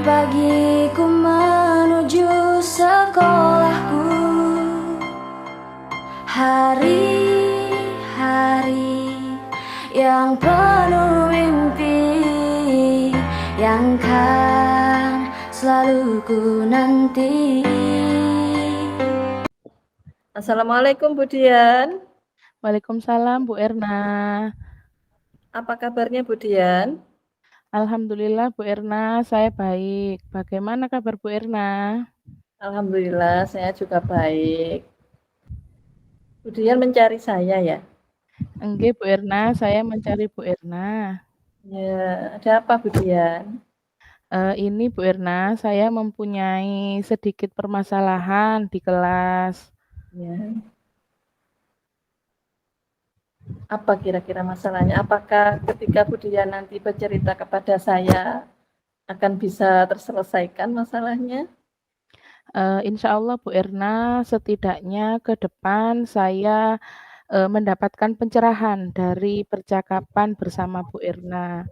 pagiku menuju sekolahku, hari-hari yang penuh mimpi yang kan selalu ku nanti. Assalamualaikum Bu Dian. Waalaikumsalam Bu Erna. Apa kabarnya Bu Dian? Alhamdulillah Bu Erna, saya baik. Bagaimana kabar Bu Erna? Alhamdulillah saya juga baik. Bu Dian mencari saya ya? Enggak Bu Erna, saya mencari Bu Erna. Ya, ada apa Bu Dian? Ini Bu Erna, saya mempunyai sedikit permasalahan di kelas. Ya. Apa kira-kira masalahnya? Apakah ketika Bu Dian nanti bercerita kepada saya akan bisa terselesaikan masalahnya? Insya Allah Bu Erna, setidaknya ke depan saya mendapatkan pencerahan dari percakapan bersama Bu Erna.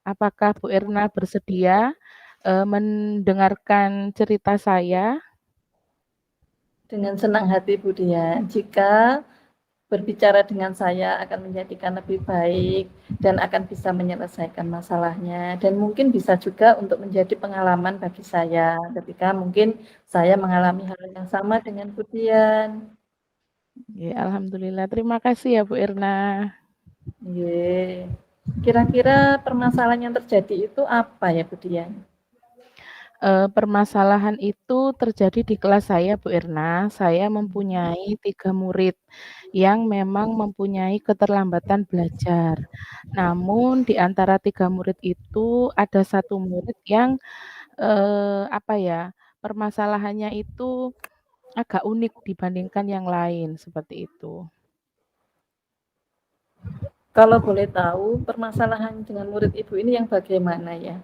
Apakah Bu Erna bersedia mendengarkan cerita saya? Dengan senang hati Bu Dian. Jika berbicara dengan saya akan menjadikan lebih baik dan akan bisa menyelesaikan masalahnya dan mungkin bisa juga untuk menjadi pengalaman bagi saya ketika mungkin saya mengalami hal yang sama dengan Bu Dian. Ya, alhamdulillah. Terima kasih ya Bu Erna. Ye. Kira-kira permasalahan yang terjadi itu apa ya Bu Dian? Permasalahan itu terjadi di kelas saya Bu Erna. Saya mempunyai 3 murid yang memang mempunyai keterlambatan belajar. Namun di antara 3 murid itu ada 1 murid yang, apa ya, permasalahannya itu agak unik dibandingkan yang lain, seperti itu. Kalau boleh tahu permasalahan dengan murid Ibu ini yang bagaimana ya?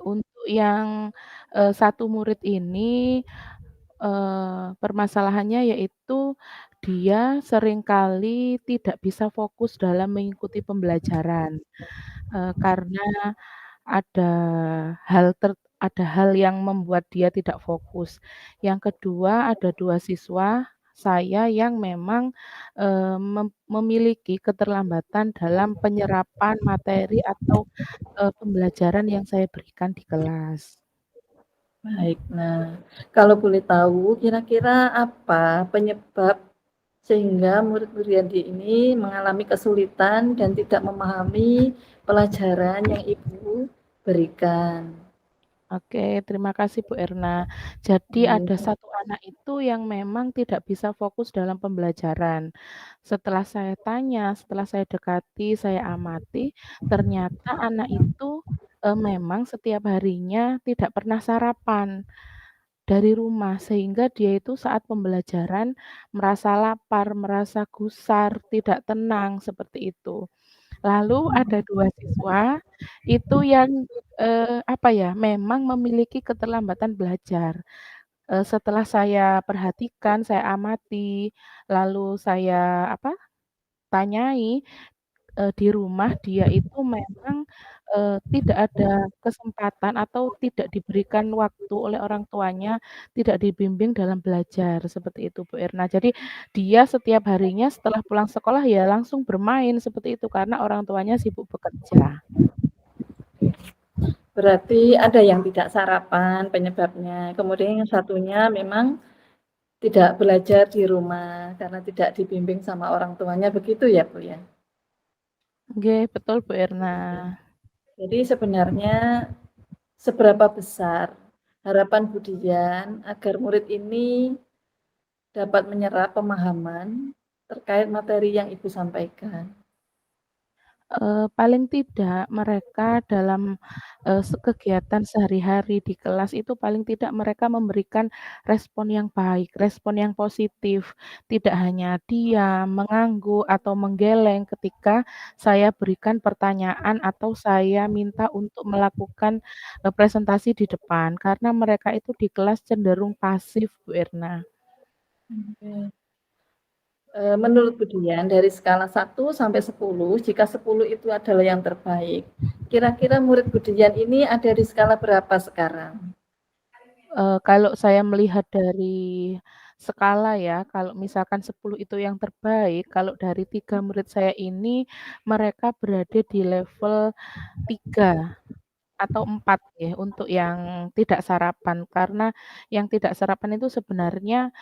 Untuk yang, 1 murid ini, permasalahannya yaitu dia seringkali tidak bisa fokus dalam mengikuti pembelajaran, karena ada ada hal yang membuat dia tidak fokus. Yang kedua, ada 2 siswa saya yang memang, memiliki keterlambatan dalam penyerapan materi atau pembelajaran yang saya berikan di kelas. Baik, nah kalau boleh tahu kira-kira apa penyebab sehingga murid-murid ini mengalami kesulitan dan tidak memahami pelajaran yang Ibu berikan? Oke, terima kasih Bu Erna. Jadi ada Iya. satu anak itu yang memang tidak bisa fokus dalam pembelajaran. Setelah saya tanya, setelah saya dekati, saya amati, ternyata anak itu memang setiap harinya tidak pernah sarapan dari rumah, sehingga dia itu saat pembelajaran merasa lapar, merasa gusar, tidak tenang, seperti itu. Lalu ada 2 siswa itu yang, apa ya, memang memiliki keterlambatan belajar. Setelah saya perhatikan, saya amati, lalu saya, apa, tanyai, di rumah dia itu memang, tidak ada kesempatan atau tidak diberikan waktu oleh orang tuanya, tidak dibimbing dalam belajar, seperti itu Bu Erna. Jadi dia setiap harinya setelah pulang sekolah ya langsung bermain, seperti itu, karena orang tuanya sibuk bekerja. Berarti ada yang tidak sarapan penyebabnya, kemudian yang satunya memang tidak belajar di rumah karena tidak dibimbing sama orang tuanya, begitu ya Bu ya? Nggih, betul Bu Erna. Jadi sebenarnya seberapa besar harapan Bu Dian agar murid ini dapat menyerap pemahaman terkait materi yang Ibu sampaikan? Paling tidak mereka dalam, kegiatan sehari-hari di kelas itu paling tidak mereka memberikan respon yang baik, respon yang positif. Tidak hanya diam, mengangguk, atau menggeleng ketika saya berikan pertanyaan atau saya minta untuk melakukan, presentasi di depan, karena mereka itu di kelas cenderung pasif Bu Erna. Oke. Menurut Bu Dian, dari skala 1 sampai 10, jika 10 itu adalah yang terbaik, kira-kira murid Bu Dian ini ada di skala berapa sekarang? Kalau saya melihat dari skala ya, kalau misalkan 10 itu yang terbaik, kalau dari 3 murid saya ini, mereka berada di level 3 atau 4 ya, untuk yang tidak sarapan. Karena yang tidak sarapan itu sebenarnya,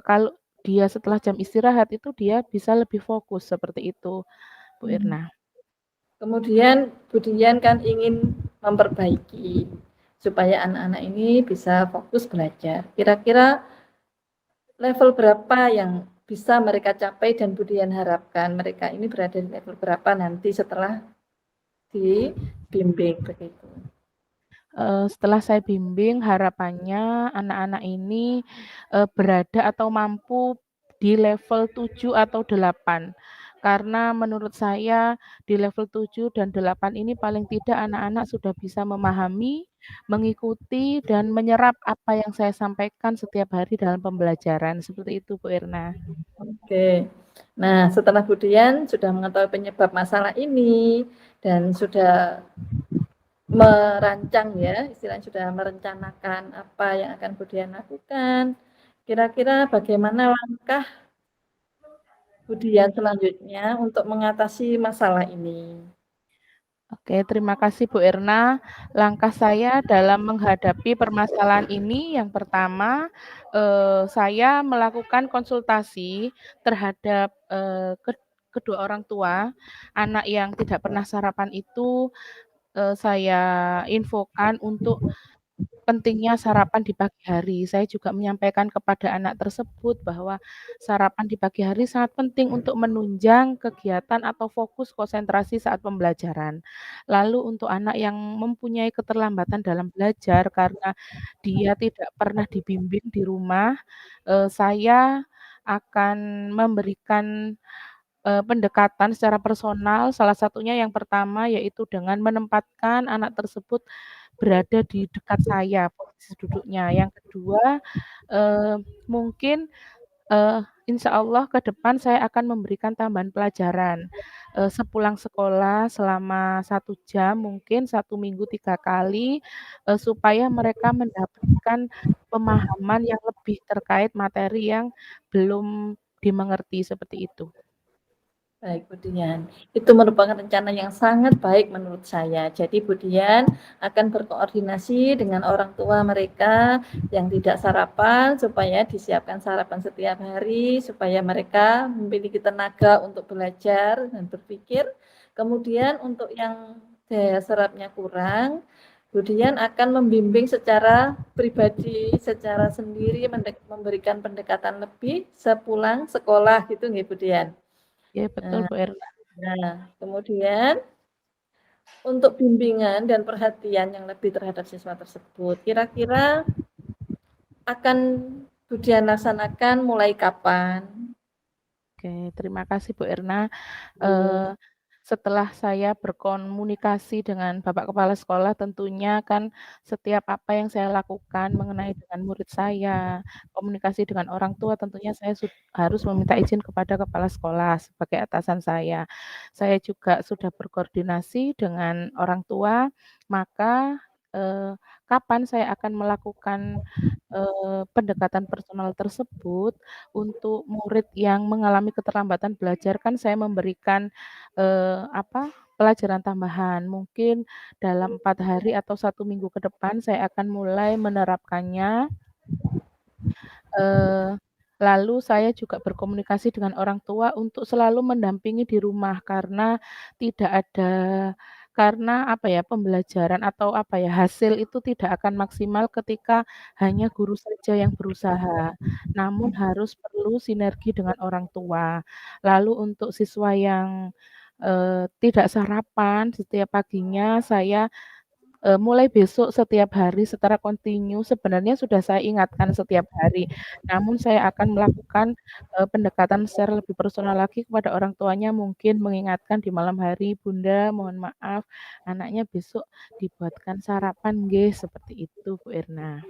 kalau dia setelah jam istirahat itu dia bisa lebih fokus, seperti itu, Bu Hmm. Irna. Kemudian Bu Dian kan ingin memperbaiki supaya anak-anak ini bisa fokus belajar. Kira-kira level berapa yang bisa mereka capai dan Bu Dian harapkan mereka ini berada di level berapa nanti setelah dibimbing begitu? Setelah saya bimbing harapannya anak-anak ini, berada atau mampu di level 7 atau 8. Karena menurut saya di level 7 dan 8 ini paling tidak anak-anak sudah bisa memahami, mengikuti, dan menyerap apa yang saya sampaikan setiap hari dalam pembelajaran, seperti itu Bu Irna. Oke. Nah, setelah Bu Dian sudah mengetahui penyebab masalah ini dan sudah merancang ya, istilahnya sudah merencanakan apa yang akan Bu Dian lakukan. Kira-kira bagaimana langkah Bu Dian selanjutnya untuk mengatasi masalah ini? Oke, terima kasih Bu Irna. Langkah saya dalam menghadapi permasalahan ini yang pertama, saya melakukan konsultasi terhadap, kedua orang tua. Anak yang tidak pernah sarapan itu, saya infokan untuk pentingnya sarapan di pagi hari. Saya juga menyampaikan kepada anak tersebut bahwa sarapan di pagi hari sangat penting untuk menunjang kegiatan atau fokus konsentrasi saat pembelajaran. Lalu untuk anak yang mempunyai keterlambatan dalam belajar karena dia tidak pernah dibimbing di rumah, saya akan memberikan, pendekatan secara personal, salah satunya yang pertama yaitu dengan menempatkan anak tersebut berada di dekat saya posisi duduknya. Yang kedua, mungkin, insya Allah ke depan saya akan memberikan tambahan pelajaran, sepulang sekolah selama 1 jam mungkin 1 minggu 3 kali, supaya mereka mendapatkan pemahaman yang lebih terkait materi yang belum dimengerti, seperti itu. Baik, Bu Dian. Itu merupakan rencana yang sangat baik menurut saya. Jadi Bu Dian akan berkoordinasi dengan orang tua mereka yang tidak sarapan supaya disiapkan sarapan setiap hari supaya mereka memiliki tenaga untuk belajar dan berpikir. Kemudian untuk yang daya serapnya kurang, Bu Dian akan membimbing secara pribadi, secara sendiri memberikan pendekatan lebih sepulang sekolah gitu nggih Bu Dian. Ya betul Nah, Bu Erna. kemudian untuk bimbingan dan perhatian yang lebih terhadap siswa tersebut, kira-kira akan Bu Dian laksanakan mulai kapan? Oke, terima kasih Bu Erna. Hmm. Setelah saya berkomunikasi dengan Bapak Kepala Sekolah, tentunya kan setiap apa yang saya lakukan mengenai dengan murid saya, komunikasi dengan orang tua, tentunya saya harus meminta izin kepada kepala sekolah sebagai atasan saya. Saya juga sudah berkoordinasi dengan orang tua, maka, kapan saya akan melakukan, pendekatan personal tersebut untuk murid yang mengalami keterlambatan belajar, kan saya memberikan pelajaran tambahan. Mungkin dalam 4 hari atau 1 minggu ke depan saya akan mulai menerapkannya. Eee, Lalu saya juga berkomunikasi dengan orang tua untuk selalu mendampingi di rumah tidak ada pembelajaran atau hasil itu tidak akan maksimal ketika hanya guru saja yang berusaha, namun harus perlu sinergi dengan orang tua. Lalu untuk siswa yang tidak sarapan setiap paginya saya, mulai besok setiap hari secara kontinu sebenarnya sudah saya ingatkan setiap hari, namun saya akan melakukan, pendekatan secara lebih personal lagi kepada orang tuanya mungkin mengingatkan di malam hari, "Bunda mohon maaf anaknya besok dibuatkan sarapan nggih," seperti itu Bu Irna.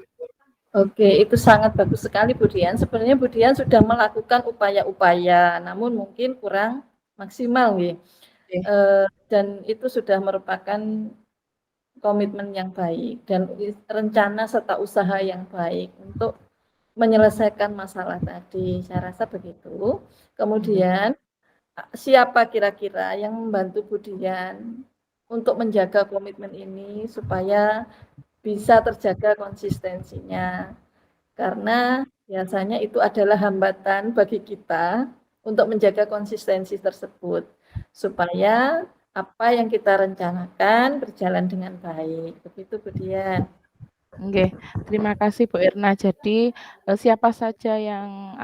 Oke, itu sangat bagus sekali Bu Dian. Sebenarnya Bu Dian sudah melakukan upaya-upaya, namun mungkin kurang maksimal nggih. Oke. Dan itu sudah merupakan komitmen yang baik dan rencana serta usaha yang baik untuk menyelesaikan masalah tadi. Saya rasa begitu. Nggih. Kemudian siapa kira-kira yang membantu Bu Dian untuk menjaga komitmen ini supaya bisa terjaga konsistensinya? Karena biasanya itu adalah hambatan bagi kita untuk menjaga konsistensi tersebut, supaya apa yang kita rencanakan berjalan dengan baik. Begitu, Bu Dian. Nggih, terima kasih Bu Irna. Jadi, siapa saja yang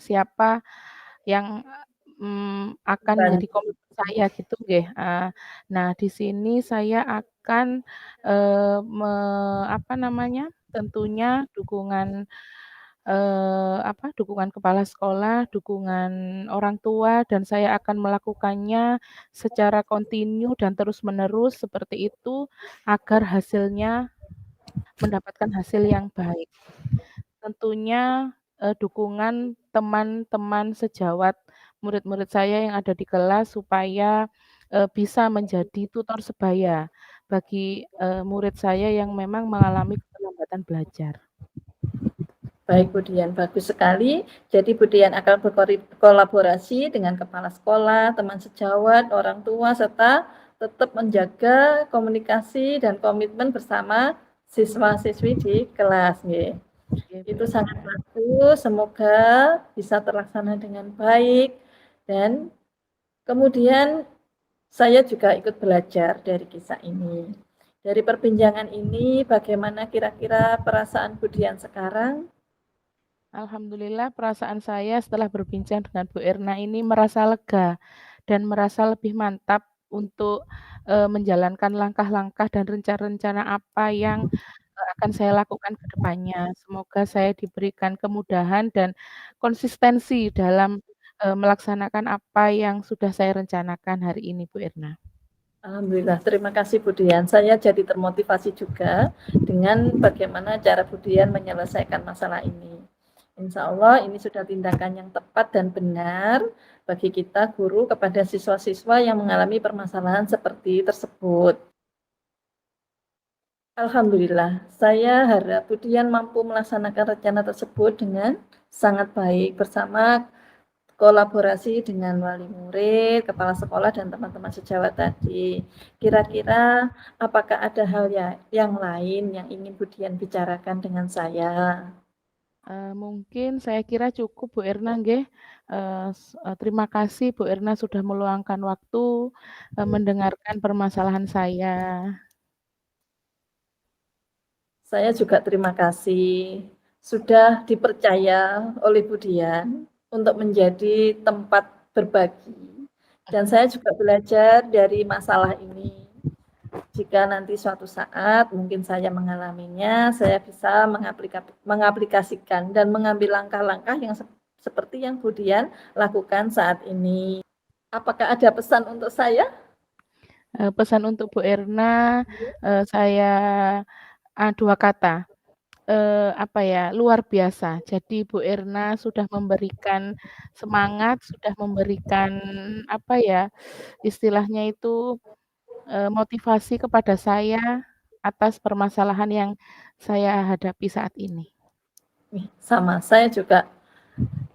siapa yang, akan menjadi Bantu. komitmen saya gitu nggih, nah di sini saya akan, tentunya dukungan kepala sekolah, dukungan orang tua, dan saya akan melakukannya secara kontinu dan terus-menerus seperti itu agar hasilnya mendapatkan hasil yang baik. Tentunya, dukungan teman-teman sejawat murid-murid saya yang ada di kelas supaya, bisa menjadi tutor sebaya bagi, murid saya yang memang mengalami keterlambatan belajar. Baik, Bu Dian, bagus sekali. Jadi Bu Dian akan berkolaborasi dengan kepala sekolah, teman sejawat, orang tua, serta tetap menjaga komunikasi dan komitmen bersama siswa-siswi di kelas. Oke, Bu Itu sangat Irna. bagus, semoga bisa terlaksana dengan baik. Dan kemudian saya juga ikut belajar dari kisah ini. Dari perbincangan ini, bagaimana kira-kira perasaan Bu Dian sekarang? Alhamdulillah perasaan saya setelah berbincang dengan Bu Irna ini merasa lega dan merasa lebih mantap untuk, menjalankan langkah-langkah dan rencana-rencana apa yang, akan saya lakukan ke depannya. Semoga saya diberikan kemudahan dan konsistensi dalam, melaksanakan apa yang sudah saya rencanakan hari ini, Bu Irna. Alhamdulillah, terima kasih Bu Dian. Saya jadi termotivasi juga dengan bagaimana cara Bu Dian menyelesaikan masalah ini. Insya Allah ini sudah tindakan yang tepat dan benar bagi kita guru kepada siswa-siswa yang mengalami permasalahan seperti tersebut. Alhamdulillah, saya harap Bu Dian mampu melaksanakan rencana tersebut dengan sangat baik bersama kolaborasi dengan wali murid, kepala sekolah, dan teman-teman sejawat tadi. Kira-kira apakah ada hal yang lain yang ingin Bu Dian bicarakan dengan saya? Mungkin saya kira cukup Bu Irna nggih, terima kasih Bu Irna sudah meluangkan waktu, mendengarkan permasalahan saya. Saya juga terima kasih sudah dipercaya oleh Bu Dian untuk menjadi tempat berbagi. Dan saya juga belajar dari masalah ini. Jika nanti suatu saat mungkin saya mengalaminya, saya bisa mengaplikasikan dan mengambil langkah-langkah yang seperti yang Bu Dian lakukan saat ini. Apakah ada pesan untuk saya? Pesan untuk Bu Irna, saya, 2 kata, luar biasa. Jadi Bu Irna sudah memberikan semangat, sudah memberikan, istilahnya itu, motivasi kepada saya atas permasalahan yang saya hadapi saat ini. Sama, saya juga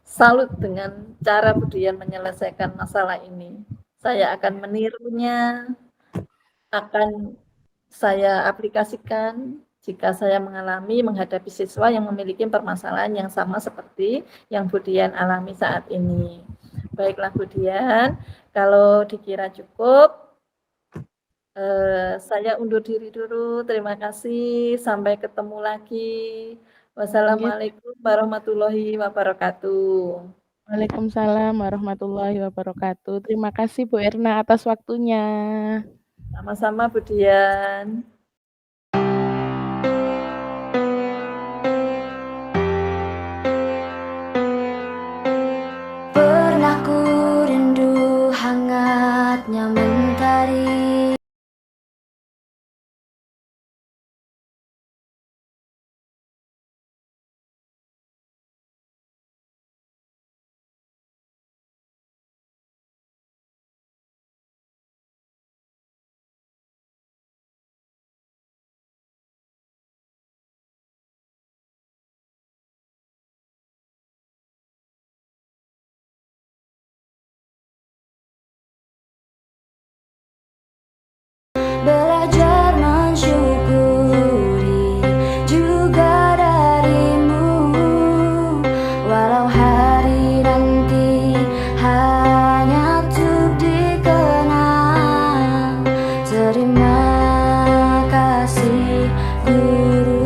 salut dengan cara Bu Dian menyelesaikan masalah ini. Saya akan menirunya, akan saya aplikasikan jika saya menghadapi siswa yang memiliki permasalahan yang sama seperti yang Bu Dian alami saat ini. Baiklah Bu Dian, kalau dikira cukup, saya undur diri dulu. Terima kasih, sampai ketemu lagi. Nggih, Wassalamualaikum warahmatullahi wabarakatuh. waalaikumsalam warahmatullahi wabarakatuh. Terima kasih Bu Irna atas waktunya. Sama-sama Bu Dian. Pernah ku rindu hangatnya mentari guru